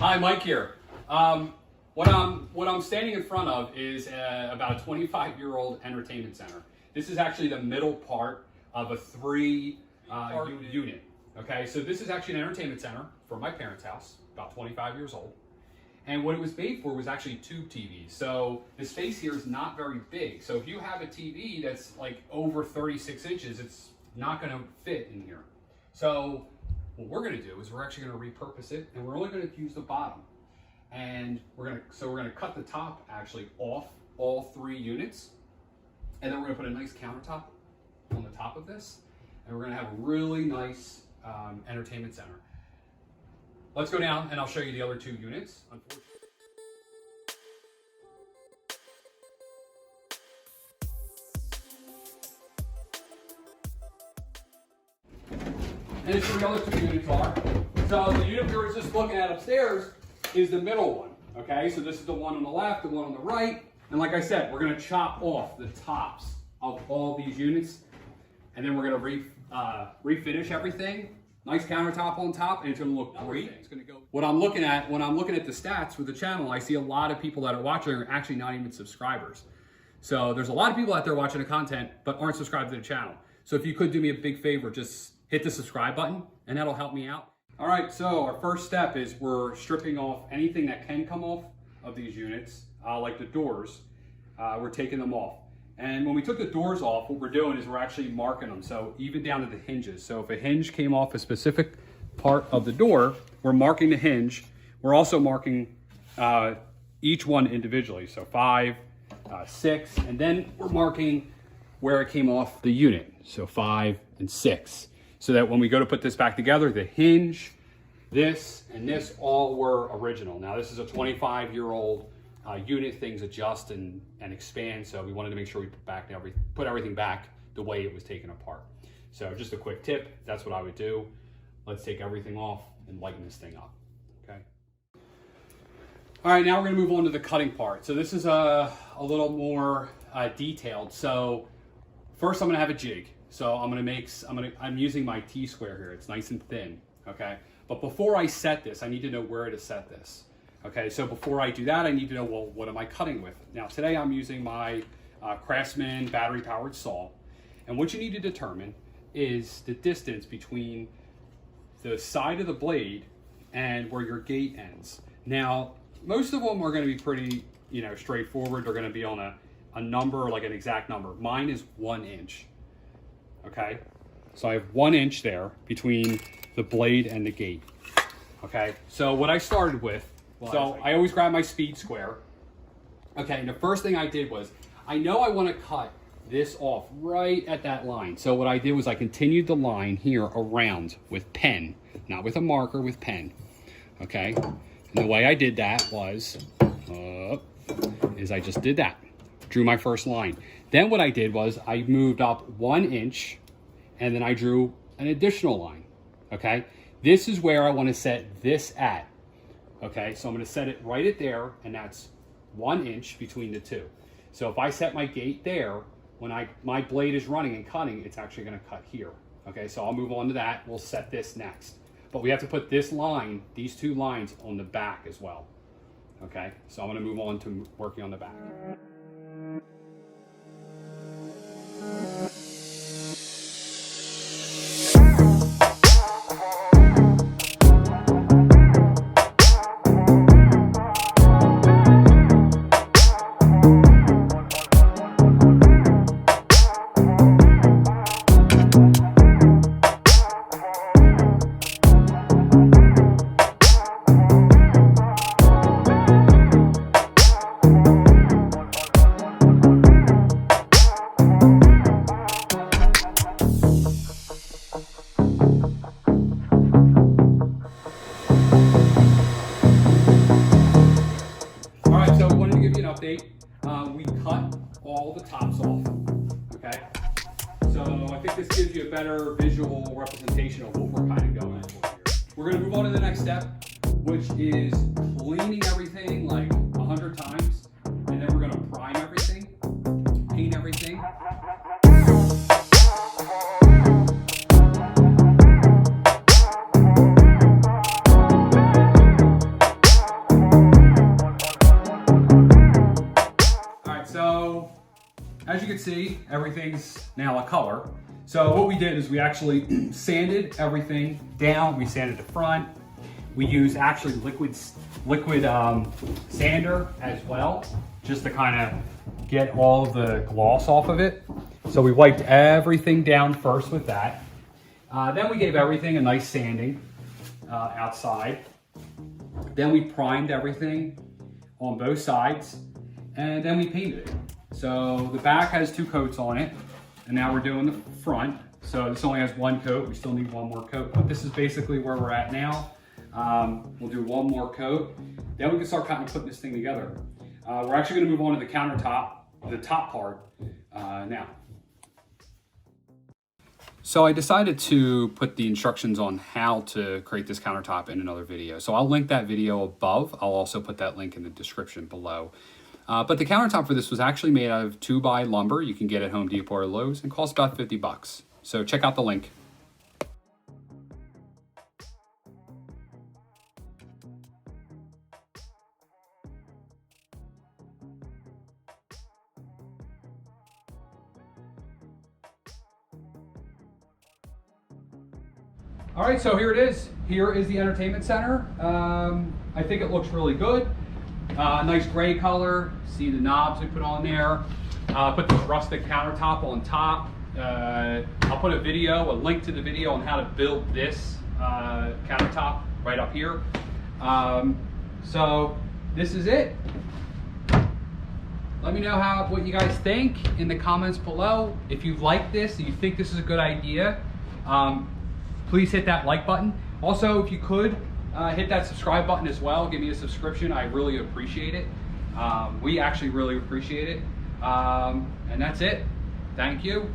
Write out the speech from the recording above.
Hi, Mike here. What I'm standing in front of is about a 25-year-old entertainment center. This is actually the middle part of a three unit. Okay, so this is actually an entertainment center for my parents' house, about 25 years old. And what it was made for was actually tube TVs. So the space here is not very big. So if you have a TV that's like over 36 inches, it's not gonna fit in here. So what we're gonna do is we're actually gonna repurpose it, and we're only gonna use the bottom. And we're gonna cut the top actually off all three units. And then we're gonna put a nice countertop on the top of this. And we're gonna have a really nice entertainment center. Let's go down and I'll show you the other two units. Unfortunately. And here's where the other two units are. So the unit we were just looking at upstairs is the middle one. Okay, so this is the one on the left, the one on the right. And like I said, we're gonna chop off the tops of all these units. And then we're gonna refinish everything. Nice countertop on top, and it's gonna look great. It's gonna go. What I'm looking at, when I'm looking at the stats with the channel, I see a lot of people that are watching are actually not even subscribers. So there's a lot of people out there watching the content, but aren't subscribed to the channel. So if you could do me a big favor, just hit the subscribe button, and that'll help me out. All right, so our first step is we're stripping off anything that can come off of these units, like the doors. We're taking them off. And when we took the doors off, what we're doing is we're actually marking them. So even down to the hinges. So if a hinge came off a specific part of the door, we're marking the hinge. We're also marking each one individually. So 5, 6, and then we're marking where it came off the unit. So 5 and 6. So that when we go to put this back together, the hinge, this, and this all were original. Now this is a 25-year-old unit. Things adjust and expand, so we wanted to make sure we put everything back the way it was taken apart. So just a quick tip, that's what I would do. Let's take everything off and lighten this thing up, okay? All right, now we're gonna move on to the cutting part. So this is a little more detailed. So first I'm gonna have a jig. So I'm using my T-square here. It's nice and thin, okay? But before I set this, I need to know where to set this. Okay, so before I do that, I need to know, well, what am I cutting with? Now, today I'm using my Craftsman battery-powered saw. And what you need to determine is the distance between the side of the blade and where your gate ends. Now, most of them are gonna be pretty, straightforward. They're gonna be on a number, like an exact number. Mine is 1 inch, okay? So I have 1 inch there between the blade and the gate, okay? So what I started with, so I always grab my speed square. Okay, and the first thing I did was, I know I want to cut this off right at that line. So what I did was I continued the line here around with pen, not with a marker, with pen. Okay, and the way I did that was, is I just did that, drew my first line. Then what I did was I moved up 1 inch, and then I drew an additional line. Okay, this is where I want to set this at. Okay, so I'm gonna set it right at there, and that's 1 inch between the two. So if I set my gate there, when my blade is running and cutting, it's actually gonna cut here. Okay, so I'll move on to that. We'll set this next. But we have to put this line, these two lines, on the back as well. Okay, so I'm gonna move on to working on the back. We cut all the tops off, okay? So I think this gives you a better visual representation of what we're kind of going for here. We're gonna move on to the next step, which is cleaning everything like 100 times, and then we're gonna prime everything, paint everything. see, everything's now a color. So what we did is we actually sanded everything down. We sanded the front. We used actually liquid sander as well, just to kind of get all of the gloss off of it. So we wiped everything down first with that. Then we gave everything a nice sanding outside. Then we primed everything on both sides, and then we painted it. So the back has 2 coats on it, and now we're doing the front. So this only has 1 coat. We still need 1 more coat, but this is basically where we're at now. We'll do 1 more coat. Then we can start kind of putting this thing together. We're actually gonna move on to the countertop, the top part now. So I decided to put the instructions on how to create this countertop in another video. So I'll link that video above. I'll also put that link in the description below. But the countertop for this was actually made out of 2x lumber. You can get it at Home Depot or Lowe's, and costs about 50 bucks. So check out the link. All right, so here it is. Here is the entertainment center. I think it looks really good. Nice gray color. See the knobs we put on there. Put this rustic countertop on top. I'll put a link to the video on how to build this countertop right up here. So this is it. Let me know what you guys think in the comments below. If you like this, and you think this is a good idea, please hit that like button. Also, if you could, hit that subscribe button as well. Give me a subscription. I really appreciate it. We actually really appreciate it. And that's it. Thank you.